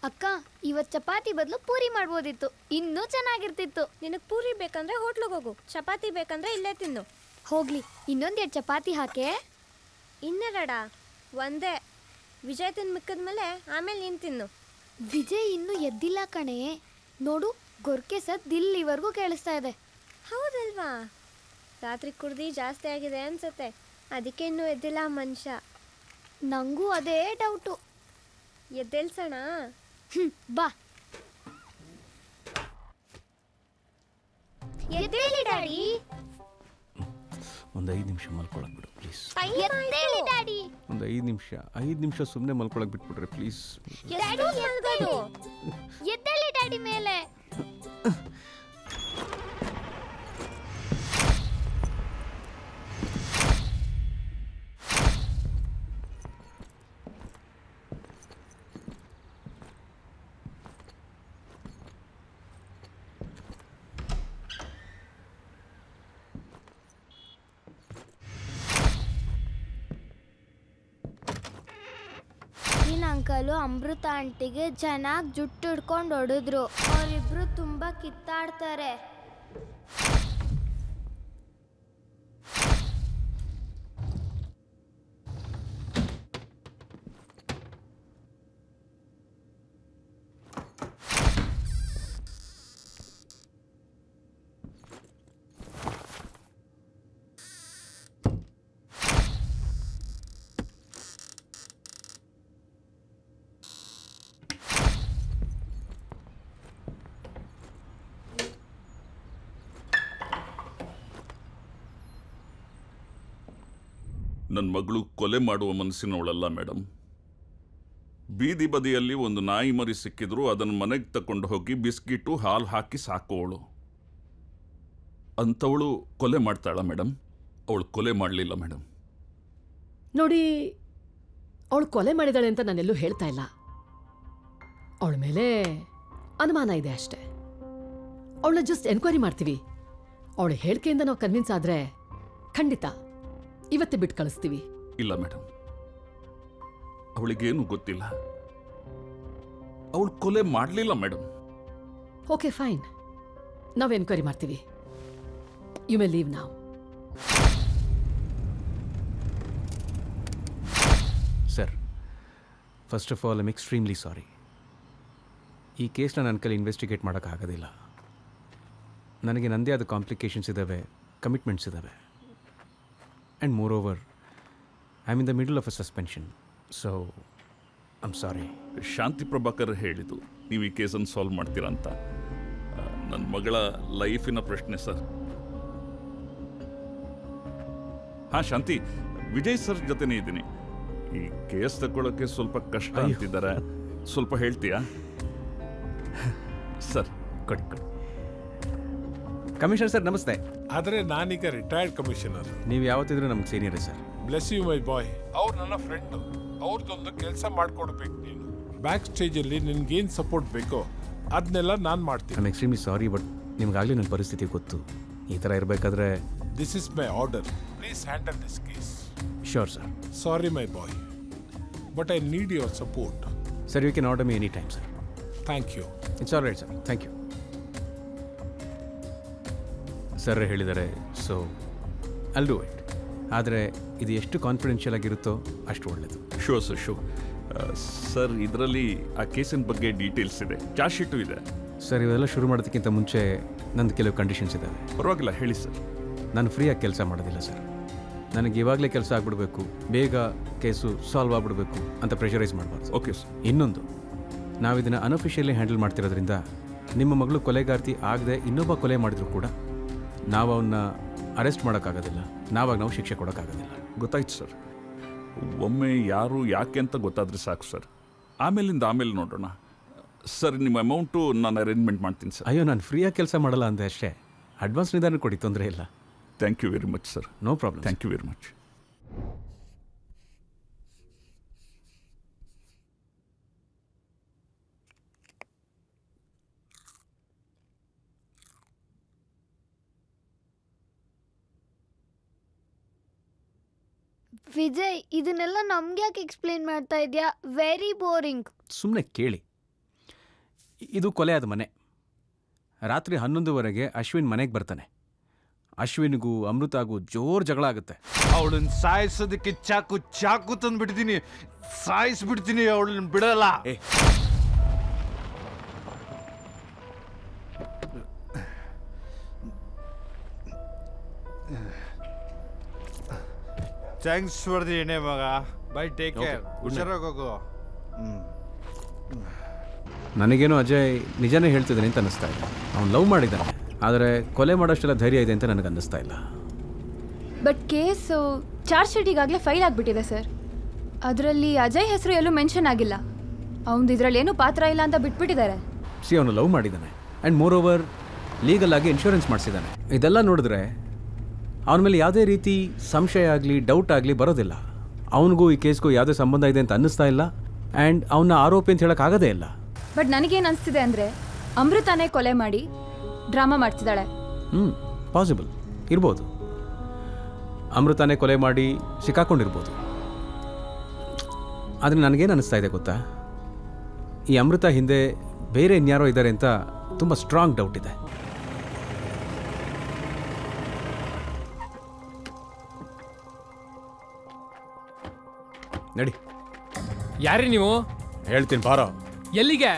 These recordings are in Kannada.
ಅಕ್ಕ ಇವತ್ತು ಚಪಾತಿ ಬದಲು ಪೂರಿ ಮಾಡ್ಬೋದಿತ್ತು, ಇನ್ನೂ ಚೆನ್ನಾಗಿರ್ತಿತ್ತು. ನಿನಗೆ ಪೂರಿ ಬೇಕಂದ್ರೆ ಹೋಟ್ಲಿಗೆ ಹೋಗು, ಚಪಾತಿ ಬೇಕಂದ್ರೆ ಇಲ್ಲೇ ತಿನ್ನು. ಹೋಗ್ಲಿ, ಇನ್ನೊಂದೆರಡು ಚಪಾತಿ ಹಾಕೆ. ಇನ್ನೆರಡ? ಒಂದೇ. ವಿಜಯ್ ತಿಂದು ಮಿಕ್ಕಿದ್ಮೇಲೆ ಆಮೇಲೆ ನೀನು ತಿನ್ನು. ವಿಜಯ್ ಇನ್ನೂ ಎದ್ದಿಲ್ಲ ಕಣೆ. ನೋಡು, ಗೊರ್ಕೆ ಸದ್ ಇಲ್ಲಿವರೆಗೂ ಕೇಳಿಸ್ತಾ ಇದೆ. ಹೌದಲ್ವಾ? ರಾತ್ರಿ ಕುಡ್ದು ಜಾಸ್ತಿ ಆಗಿದೆ ಅನ್ಸುತ್ತೆ, ಅದಕ್ಕೆ ಇನ್ನೂ ಎದ್ದಿಲ್ಲ ಮನುಷ್ಯ. ನಂಗೂ ಅದೇ ಡೌಟು. ಎದ್ದೇಳ್ಸೋಣ? ಬಾ. ಎದ್ದೇಳಿ ಡ್ಯಾಡಿ. ಒಂದು 5 ನಿಮಿಷ ಮಲ್ಕೊಳಕ್ ಬಿಡು ಪ್ಲೀಸ್. ಎದ್ದೇಳಿ ಡ್ಯಾಡಿ. ಒಂದು 5 ನಿಮಿಷ ಸುಮ್ಮನೆ ಮಲ್ಕೊಳಕ್ ಬಿಟ್ಬಿಡ್ರಿ ಪ್ಲೀಸ್. ಎದ್ದೇಳಿ ಡ್ಯಾಡಿ ಮೇಲೆ. ಅಂಕಲು ಅಮೃತ ಆಂಟಿಗೆ ಚೆನ್ನಾಗಿ ಜುಟ್ಟು ಹಿಡ್ಕೊಂಡು ಹೊಡೆದ್ರು. ಅವರಿಬ್ರು ತುಂಬಾ ಕಿತ್ತಾಡ್ತಾರೆ. ನನ್ನ ಮಗಳು ಕೊಲೆ ಮಾಡುವ ಮನಸ್ಸಿನವಳಲ್ಲ ಮೇಡಮ್. ಬೀದಿ ಬದಿಯಲ್ಲಿ ಒಂದು ನಾಯಿ ಮರಿ ಸಿಕ್ಕಿದ್ರು ಅದನ್ನು ಮನೆಗೆ ತಕೊಂಡು ಹೋಗಿ ಬಿಸ್ಕಿಟು ಹಾಲು ಹಾಕಿ ಸಾಕೋವಳು. ಅಂಥವಳು ಕೊಲೆ ಮಾಡ್ತಾಳ ಮೇಡಮ್? ಅವಳು ಕೊಲೆ ಮಾಡಲಿಲ್ಲ ಮೇಡಮ್. ನೋಡಿ, ಅವಳು ಕೊಲೆ ಮಾಡಿದಾಳೆ ಅಂತ ನಾನೆಲ್ಲೂ ಹೇಳ್ತಾ ಇಲ್ಲ. ಅವಳ ಮೇಲೆ ಅನುಮಾನ ಇದೆ ಅಷ್ಟೆ. ಅವಳನ್ನ ಜಸ್ಟ್ ಎನ್ಕ್ವೈರಿ ಮಾಡ್ತೀವಿ. ಅವಳ ಹೇಳಿಕೆಯಿಂದ ನಾವು ಕನ್ವಿನ್ಸ್ ಆದ್ರೆ ಖಂಡಿತ ಇವತ್ತೇ ಬಿಟ್ಟು ಕಳಿಸ್ತೀವಿ. ಇಲ್ಲ ಮೇಡಮ್, ಅವಳಿಗೇನು ಗೊತ್ತಿಲ್ಲ. ಅವಳು ಕೊಲೆ ಮಾಡಲಿಲ್ಲ ಮೇಡಮ್. ಓಕೆ ಫೈನ್, ನಾವು ಎನ್ಕ್ವೈರಿ ಮಾಡ್ತೀವಿ. ಯು ಮೇ ಲೀವ್ ನಾವ್. Sir, first of all I'm extremely ಸಾರಿ. ಈ ಕೇಸ್ನ ನನ್ನ ಕೈಲಿ ಇನ್ವೆಸ್ಟಿಗೇಟ್ ಮಾಡೋಕ್ಕಾಗೋದಿಲ್ಲ. ನನಗೆ ನನ್ನದೇ ಆದ ಕಾಂಪ್ಲಿಕೇಶನ್ಸ್ ಇದ್ದಾವೆ, ಕಮಿಟ್ಮೆಂಟ್ಸ್ ಇದ್ದಾವೆ. And moreover I am in the middle of a suspension. So I am sorry. Shanti Prabhakar ಹೇಳಿದ್ದು ನೀವು ಈ ಕೇಸನ್ನು ಸಾಲ್ವ್ ಮಾಡ್ತೀರಾ ಅಂತ. ನನ್ನ ಮಗಳ ಲೈಫಿನ ಪ್ರಶ್ನೆ ಸರ್. ಹಾಂ ಶಾಂತಿ, ವಿಜಯ್ ಸರ್ ಜೊತೆನೇ ಇದ್ದೀನಿ. ಈ ಕೇಸ್ ತಗೊಳ್ಳೋಕ್ಕೆ ಸ್ವಲ್ಪ ಕಷ್ಟ ಅಂತಿದ್ದಾರೆ, ಸ್ವಲ್ಪ ಹೇಳ್ತೀಯಾ ಸರ್? ಕೊಡಿ ಕೊಡಿ. ಕಮಿಷನರ್ ಸರ್ ನಮಸ್ತೆ. ಆದರೆ ನಾನೀಗ ರಿಟೈರ್ಡ್ ಕಮಿಷನರ್. ನೀವು ಯಾವತ್ತಿದ್ರೂ ನಮ್ಗೆ ಸೀನಿಯರೇ ಸರ್. ಬ್ಲೆಸ್ ಯು ಮೈ ಬಾಯ್. ಅವ್ರು ನನ್ನ ಫ್ರೆಂಡು. ಅವ್ರದ್ದೊಂದು ಕೆಲಸ ಮಾಡ್ಕೊಡ್ಬೇಕು ನೀನು. ಬ್ಯಾಕ್ ಸ್ಟೇಜಲ್ಲಿ ನಿನ್ಗೇನು ಸಪೋರ್ಟ್ ಬೇಕೋ ಅದನ್ನೆಲ್ಲ ನಾನು ಮಾಡ್ತೀನಿ. ಐಮ್ ಎಕ್ಸ್ಟ್ರೀಮ್ಲಿ ಸಾರಿ, ಬಟ್ ನಿಮ್ಗಾಗಲೇ ನನ್ನ ಪರಿಸ್ಥಿತಿ ಗೊತ್ತು. ಈ ಥರ ಇರಬೇಕಾದ್ರೆ this is my order. Please handle this case. Sure sir. Sorry my boy, but I need your support. Sir, you can order me any time sir. Thank you. It's all right sir. Thank you. Sir ಹೇಳಿದ್ದಾರೆ, ಸೊ ಐಲ್ ಡೂ ಇಟ್. ಆದರೆ ಇದು ಎಷ್ಟು ಕಾನ್ಫಿಡೆನ್ಷಿಯಲ್ ಆಗಿರುತ್ತೋ ಅಷ್ಟು ಒಳ್ಳೆಯದು. Show sir, show sir. ಇದರಲ್ಲಿ ಆ ಕೇಸಿನ ಬಗ್ಗೆ ಡೀಟೇಲ್ಸ್ ಇದೆ, ಚಾರ್ಜ್ ಶೀಟು ಇದೆ. ಸರ್, ಇವೆಲ್ಲ ಶುರು ಮಾಡೋದಕ್ಕಿಂತ ಮುಂಚೆ ನಂದು ಕೆಲವು ಕಂಡೀಷನ್ಸ್ ಇದ್ದಾವೆ. ಪರವಾಗಿಲ್ಲ, ಹೇಳಿ ಸರ್. ನಾನು ಫ್ರೀಯಾಗಿ ಕೆಲಸ ಮಾಡೋದಿಲ್ಲ ಸರ್. ನನಗೆ ಇವಾಗಲೇ ಕೆಲಸ ಆಗಿಬಿಡಬೇಕು, ಬೇಗ ಕೇಸು ಸಾಲ್ವ್ ಆಗಿಬಿಡಬೇಕು ಅಂತ ಪ್ರೆಷರೈಸ್ ಮಾಡಬಾರ್ದು. Okay sir. ಇನ್ನೊಂದು, ನಾವು ಇದನ್ನು ಅನ್ಅಫಿಷಿಯಲಿ ಹ್ಯಾಂಡಲ್ ಮಾಡ್ತಿರೋದ್ರಿಂದ ನಿಮ್ಮ ಮಗಳು ಕೊಲೆಗಾರ್ತಿ ಆಗದೆ ಇನ್ನೊಬ್ಬ ಕೊಲೆ ಮಾಡಿದ್ರು ಕೂಡ ನಾವು ಅವನ್ನ ಅರೆಸ್ಟ್ ಮಾಡೋಕ್ಕಾಗೋದಿಲ್ಲ, ನಾವು ಶಿಕ್ಷೆ ಕೊಡೋಕ್ಕಾಗೋದಿಲ್ಲ. ಗೊತ್ತಾಯ್ತು ಸರ್. ಒಮ್ಮೆ ಯಾರು ಯಾಕೆ ಅಂತ ಗೊತ್ತಾದರೆ ಸಾಕು ಸರ್. ಆಮೇಲೆ ನೋಡೋಣ ಸರ್. ನಿಮ್ಮ ಅಮೌಂಟು ನಾನು ಅರೇಂಜ್ಮೆಂಟ್ ಮಾಡ್ತೀನಿ ಸರ್. ಅಯ್ಯೋ, ನಾನು ಫ್ರೀಯಾಗಿ ಕೆಲಸ ಮಾಡಲ್ಲ ಅಂದೆ ಅಷ್ಟೇ. ಅಡ್ವಾನ್ಸ್ ನಿಧಾನ ಕೊಡಿ, ತೊಂದರೆ ಇಲ್ಲ. Thank you very much sir. No problem. Thank you very much. Vijay, ಇದನ್ನೆಲ್ಲ ನಮ್ಗೆ ಯಾಕೆ ಎಕ್ಸ್ಪ್ಲೇನ್ ಮಾಡ್ತಾ ಇದೆಯಾ? Very boring. ಸುಮ್ಮನೆ ಕೇಳಿ. ಇದು ಕೊಲೆ ಆದ ಮನೆ. ರಾತ್ರಿ 11:00ವರೆಗೆ ಅಶ್ವಿನ್ ಮನೆಗೆ ಬರ್ತಾನೆ. ಅಶ್ವಿನ್ಗೂ ಅಮೃತಾಗೂ ಜೋರು ಜಗಳ ಆಗುತ್ತೆ. ಅವಳನ್ನ ಸಾಯಿಸೋದಕ್ಕೆ ಚಾಕು ತಂದ್ಬಿಡ್ತೀನಿ, ಸಾಯಿಸ್ಬಿಡ್ತೀನಿ, ಅವಳನ್ನ ಬಿಡಲ್ಲ. ಥ್ಯಾಂಕ್ಸ್ ಫಾರ್ ದಿ ಎಣ್ಣೆ ಮಗ. ಬೈ, ಟೇಕ್ ಕೇರ್, ಹುಷಾರಾಗಿ ಹೋಗು. ನನಗೇನೋ ಅಜಯ್ ನಿಜನೇ ಹೇಳ್ತಿದ್ದಾನೆ ಅಂತ ಅನ್ನಿಸ್ತಾ ಇಲ್ಲ. ಅವ್ನು ಲವ್ ಮಾಡಿದ್ದಾನೆ, ಆದರೆ ಕೊಲೆ ಮಾಡೋಷ್ಟೆಲ್ಲ ಧೈರ್ಯ ಇದೆ ಅಂತ ನನಗೆ ಅನ್ನಿಸ್ತಾ ಇಲ್ಲ. ಬಟ್ ಕೇಸು ಚಾರ್ಜ್ ಶೀಟ್ ಈಗಾಗಲೇ ಫೈಲ್ ಆಗಿಬಿಟ್ಟಿದೆ ಸರ್. ಅದರಲ್ಲಿ ಅಜಯ್ ಹೆಸರು ಎಲ್ಲೂ ಮೆನ್ಷನ್ ಆಗಿಲ್ಲ. ಅವನದು ಇದರಲ್ಲಿ ಏನೂ ಪಾತ್ರ ಇಲ್ಲ ಅಂತ ಬಿಟ್ಬಿಟ್ಟಿದ್ದಾರೆ. ಅವನು ಲವ್ ಮಾಡಿದ್ದಾನೆ ಆ್ಯಂಡ್ ಮೋರ್ ಓವರ್ ಲೀಗಲ್ ಆಗಿ ಇನ್ಶೂರೆನ್ಸ್ ಮಾಡಿಸಿದ್ದಾನೆ. ಇದೆಲ್ಲ ನೋಡಿದ್ರೆ ಅವನ ಮೇಲೆ ಯಾವುದೇ ರೀತಿ ಸಂಶಯ ಆಗಲಿ ಡೌಟ್ ಆಗಲಿ ಬರೋದಿಲ್ಲ. ಅವನಿಗೂ ಈ ಕೇಸ್ಗೂ ಯಾವುದೇ ಸಂಬಂಧ ಇದೆ ಅಂತ ಅನ್ನಿಸ್ತಾ ಇಲ್ಲ ಆ್ಯಂಡ್ ಅವನ ಆರೋಪಿ ಅಂತ ಹೇಳೋಕ್ಕಾಗೋದೇ ಇಲ್ಲ. ಬಟ್ ನನಗೇನು ಅನಿಸ್ತಿದೆ ಅಂದರೆ ಅಮೃತಾನೇ ಕೊಲೆ ಮಾಡಿ ಡ್ರಾಮಾ ಮಾಡ್ತಿದ್ದಾಳೆ. ಪಾಸಿಬಲ್ ಇರ್ಬೋದು. ಅಮೃತಾನೇ ಕೊಲೆ ಮಾಡಿ ಸಿಕ್ಕಾಕೊಂಡಿರ್ಬೋದು. ಆದರೆ ನನಗೇನು ಅನ್ನಿಸ್ತಾ ಇದೆ ಗೊತ್ತಾ, ಈ ಅಮೃತ ಹಿಂದೆ ಬೇರೆ ಇನ್ಯಾರೋ ಇದ್ದಾರೆ ಅಂತ ತುಂಬ ಸ್ಟ್ರಾಂಗ್ ಡೌಟ್ ಇದೆ. ನಡಿ. ಯಾರೇ ನೀವು? ಹೇಳ್ತೀನಿ ಬಾರೋ. ಎಲ್ಲಿಗೆ?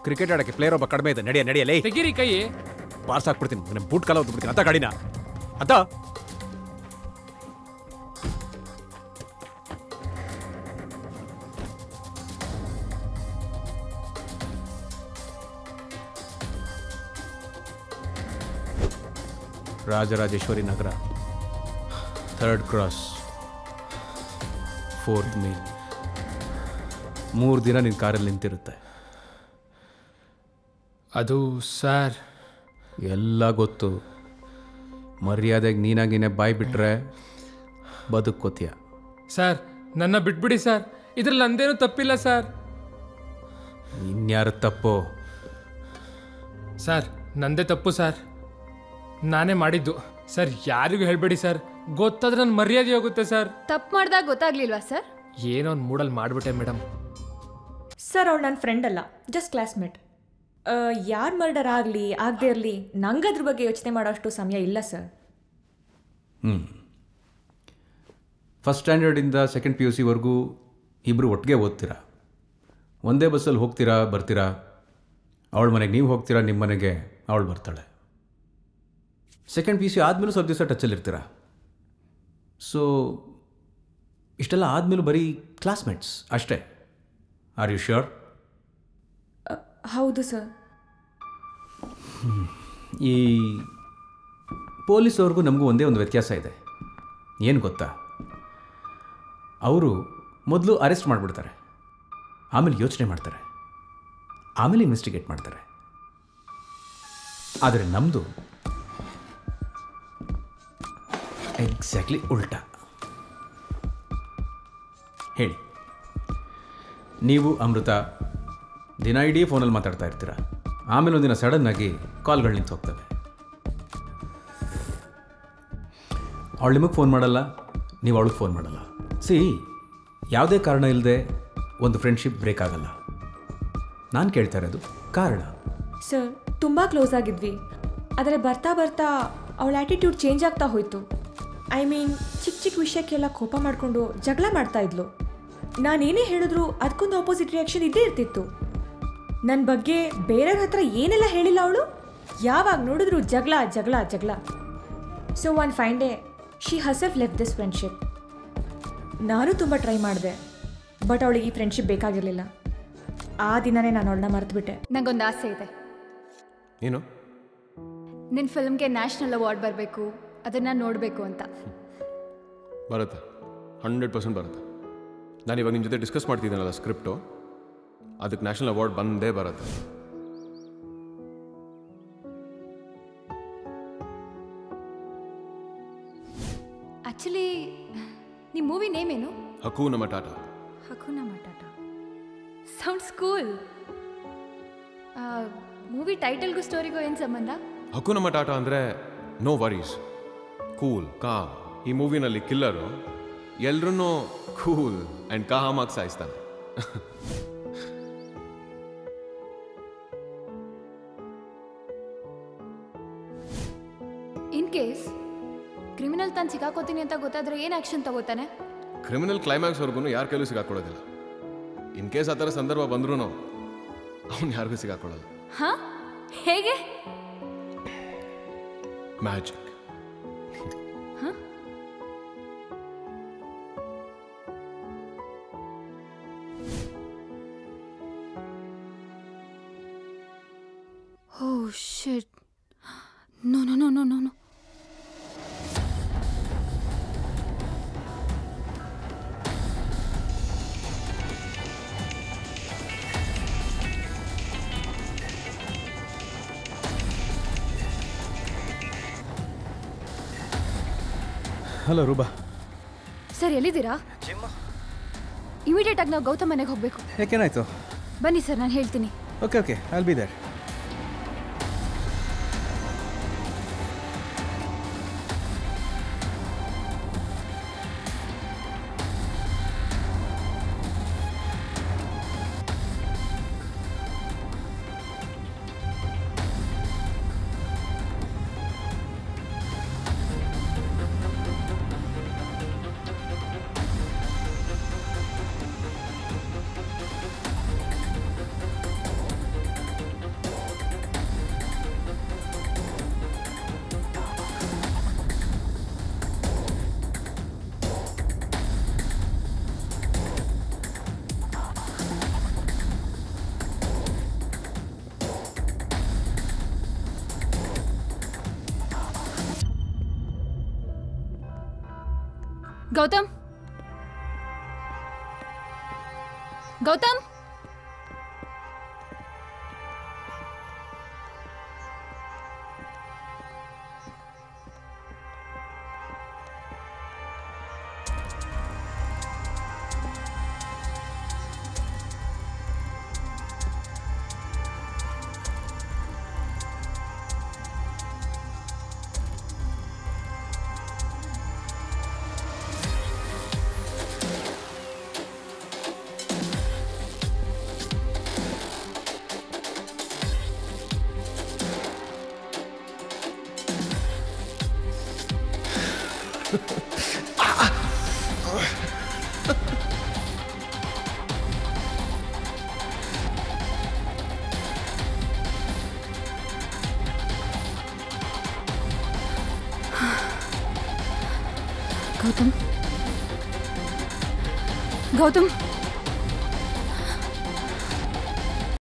ಕ್ರಿಕೆಟ್ ಆಡೋಕ್ಕೆ ಪ್ಲೇಯರ್ ಒಬ್ಬ ಕಡಿಮೆ ಇದೆ, ನಡಿಯಲೇ. ತೆಗೀರಿ ಕೈ. ಪಾರ್ಸ್ ಹಾಕ್ಬಿಡ್ತೀನಿ, ನನ್ನ ಬೂಟ್ ಕಾಲ ಹೊತ್ಬಿಡ್ತೀನಿ. ಅತ್ತ ಗಾಡಿನ ಅತ್ತ. Rajarajeshwari Nagar, 3rd cross, 4th main. 3 ದಿನ ನಿನ್ನ ಕಾರಲ್ಲಿ ನಿಂತಿರುತ್ತೆ. ಅದು ಸರ್ ಎಲ್ಲ ಗೊತ್ತು. ಮರ್ಯಾದೆಗೆ ನೀನಾಗಿನೇ ಬಾಯಿ ಬಿಟ್ರೆ ಬದುಕೋತೀಯ. ಸರ್ ನನ್ನ ಬಿಟ್ಬಿಡಿ ಸರ್, ಇದ್ರಲ್ಲಿ ನಂದೇನು ತಪ್ಪಿಲ್ಲ ಸರ್. ಇನ್ಯಾರು ತಪ್ಪು? ಸರ್ ನಂದೇ ತಪ್ಪು ಸರ್, ನಾನೇ ಮಾಡಿದ್ದು ಸರ್. ಯಾರಿಗೂ ಹೇಳ್ಬೇಡಿ ಸರ್, ಗೊತ್ತಾದ್ರೆ ನನ್ನ ಮರ್ಯಾದೆ ಹೋಗುತ್ತೆ ಸರ್. ತಪ್ಪು ಮಾಡಿದಾಗ ಗೊತ್ತಾಗ್ಲಿಲ್ವಾ ಸರ್? ಏನೋ ಒಂದು ಮೂಡಲ್ಲಿ ಮಾಡಿಬಿಟ್ಟೆ ಮೇಡಮ್. ಸರ್ ಅವಳು ನನ್ನ ಫ್ರೆಂಡ್ ಅಲ್ಲ, ಜಸ್ಟ್ ಕ್ಲಾಸ್ಮೇಟ್. ಯಾರು ಮರ್ಡರ್ ಆಗಲಿ ಆಗದೆ ಇರಲಿ ನಂಗೆ ಅದ್ರ ಬಗ್ಗೆ ಯೋಚನೆ ಮಾಡೋಷ್ಟು ಸಮಯ ಇಲ್ಲ ಸರ್. ಫಸ್ಟ್ ಸ್ಟ್ಯಾಂಡರ್ಡಿಂದ 2nd PUCವರೆಗೂ ಇಬ್ಬರು ಒಟ್ಟಿಗೆ ಓದ್ತೀರಾ, ಒಂದೇ ಬಸ್ಸಲ್ಲಿ ಹೋಗ್ತೀರಾ ಬರ್ತೀರಾ. ಅವಳ ಮನೆಗೆ ನೀವು ಹೋಗ್ತೀರಾ, ನಿಮ್ಮ ಮನೆಗೆ ಅವಳು ಬರ್ತಾಳೆ. 2nd PUC ಆದಮೇಲೂ ಸ್ವಲ್ಪ ದಿವಸ ಟಚ್ಚಲ್ಲಿರ್ತೀರ. ಸೊ ಇಷ್ಟೆಲ್ಲ ಆದಮೇಲೂ ಬರೀ ಕ್ಲಾಸ್ಮೇಟ್ಸ್ ಅಷ್ಟೇ. Are you sure? ಹೌದು ಸರ್. ಈ ಪೊಲೀಸವ್ರಿಗೂ ನಮಗೂ ಒಂದೇ ಒಂದು ವ್ಯತ್ಯಾಸ ಇದೆ. ಏನು ಗೊತ್ತಾ, ಅವರು ಮೊದಲು ಅರೆಸ್ಟ್ ಮಾಡಿಬಿಡ್ತಾರೆ, ಆಮೇಲೆ ಯೋಚನೆ ಮಾಡ್ತಾರೆ, ಆಮೇಲೆ ಇನ್ವೆಸ್ಟಿಗೇಟ್ ಮಾಡ್ತಾರೆ. ಆದರೆ ನಮ್ಮದು ಎಕ್ಸಾಕ್ಟ್ಲಿ ಉಲ್ಟಾ. ಹೇಳಿ, ನೀವು ಅಮೃತ ದಿನ ಇಡೀ ಫೋನಲ್ಲಿ ಮಾತಾಡ್ತಾ ಇರ್ತೀರ, ಆಮೇಲೆ ಒಂದಿನ ಸಡನ್ನಾಗಿ ಕಾಲ್ಗಳು ನಿಂತು ಹೋಗ್ತವೆ. ಅವಳು ನಿಮಗೆ ಫೋನ್ ಮಾಡಲ್ಲ, ನೀವು ಅವಳಿಗೆ ಫೋನ್ ಮಾಡಲ್ಲ. ಯಾವುದೇ ಕಾರಣ ಇಲ್ಲದೆ ಒಂದು ಫ್ರೆಂಡ್ಶಿಪ್ ಬ್ರೇಕ್ ಆಗಲ್ಲ. ನಾನು ಕೇಳ್ತಾ ಇರೋದು ಕಾರಣ. ಸರ್ ತುಂಬ ಕ್ಲೋಸ್ ಆಗಿದ್ವಿ, ಆದರೆ ಬರ್ತಾ ಬರ್ತಾ ಅವಳ ಆ್ಯಟಿಟ್ಯೂಡ್ ಚೇಂಜ್ ಆಗ್ತಾ ಹೋಯಿತು. ಐ ಮೀನ್ ಚಿಕ್ಕ ಚಿಕ್ಕ ವಿಷಯಕ್ಕೆಲ್ಲ ಕೋಪ ಮಾಡಿಕೊಂಡು ಜಗಳ ಮಾಡ್ತಾ ಇದ್ಲು. ನಾನೇನೇ ಹೇಳಿದ್ರು ಅದಕ್ಕೊಂದು ಆಪೋಸಿಟ್ ರಿಯಾಕ್ಷನ್ ಇದ್ದೇ ಇರ್ತಿತ್ತು. ನನ್ನ ಬಗ್ಗೆ ಬೇರೆಯವ್ರ ಹತ್ರ ಏನೆಲ್ಲ ಹೇಳಿಲ್ಲ ಅವಳು, ಯಾವಾಗ ನೋಡಿದ್ರು ಜಗಳ ಜಗಳ ಜಗಳ. So one fine day she herself left this friendship. ನಾನು ತುಂಬ ಟ್ರೈ ಮಾಡಿದೆ, ಬಟ್ ಅವಳಿಗೆ ಈ ಫ್ರೆಂಡ್ಶಿಪ್ ಬೇಕಾಗಿರಲಿಲ್ಲ. ಆ ದಿನನೇ ನಾನು ಅವಳನ್ನ ಮರೆತುಬಿಟ್ಟೆ. ನನಗೊಂದು ಆಸೆ ಇದೆ. ಏನು? ನಿನ್ನ ಫಿಲ್ಮ್ಗೆ ನ್ಯಾಷನಲ್ ಅವಾರ್ಡ್ ಬರಬೇಕು, ಅದನ್ನು ನೋಡಬೇಕು ಅಂತ. ಬರುತ್ತೆ, 100% ಬರುತ್ತೆ. ನಾನು ಇವಾಗ ನಿಮ್ಮ ಜೊತೆ ಡಿಸ್ಕಸ್ ಮಾಡ್ತಿದ್ದೀನಲ್ಲ ಸ್ಕ್ರಿಪ್ಟು, ಅದಕ್ಕೆ ನ್ಯಾಷನಲ್ ಅವಾರ್ಡ್ ಬಂದೇ ಬರುತ್ತೆ. ಆ್ಯಕ್ಚುಲಿ ನಿಮ್ಮ ಮೂವಿ ನೇಮ್ ಏನು? ಹಕೂನ ಮಟಾಟಾ. ಹಕೂನ ಮಟಾಟಾ ಸೌಂಡ್ಸ್ ಕೂಲ್. ಮೂವಿ ಟೈಟಲ್ಗೂ ಸ್ಟೋರಿಗೂ ಏನು ಸಂಬಂಧ? ಹಕೂನ ಮಟಾಟಾ ಅಂದರೆ ನೋ ವರೀಸ್, ಕೂಲ್ ಕಾಮ್. ಈ ಮೂವಿನಲ್ಲಿ ಕಿಲ್ಲರು ಎಲ್ರೂ ಕೂಲ್ ಆ್ಯಂಡ್ ಕಾಮಾಗಿ ಸಾಯಿಸ್ತಾನೆ. ಕೇಸ್ ಕ್ರಿಮಿನಲ್ ತಾನು ಸಿಗಾಕೋತೀನಿ ಅಂತ ಗೊತ್ತಾದ್ರೆ ಏನು ಆ್ಯಕ್ಷನ್ ತಗೋತಾನೆ? ಕ್ರಿಮಿನಲ್ ಕ್ಲೈಮ್ಯಾಕ್ಸ್ವರೆಗೂ ಯಾರ ಕೈಲೂ ಸಿಗಾಕೊಳ್ಳೋದಿಲ್ಲ. ಇನ್ ಕೇಸ್ ಆ ಥರ ಸಂದರ್ಭ ಬಂದ್ರೂ ಅವ್ನು ಯಾರಿಗೂ ಸಿಗಾಕೊಳ್ಳಲ್ಲ. ಹಾಂ, ಹೇಗೆ? Magic. Oh shit. No. Hello Ruba. Sir ಎಲ್ಲಿದ್ದೀರಾ? ಇಮಿಡಿಯೇಟ್ ಆಗಿ ನಾವು ಗೌತಮ್ ಮನೆಗೆ ಹೋಗಬೇಕು. ಯಾಕೇನಾಯ್ತು? ಬನ್ನಿ ಸರ್, ನಾನು ಹೇಳ್ತೀನಿ. Okay I'll be there. Gautam, Gautam, Gautam, Gautam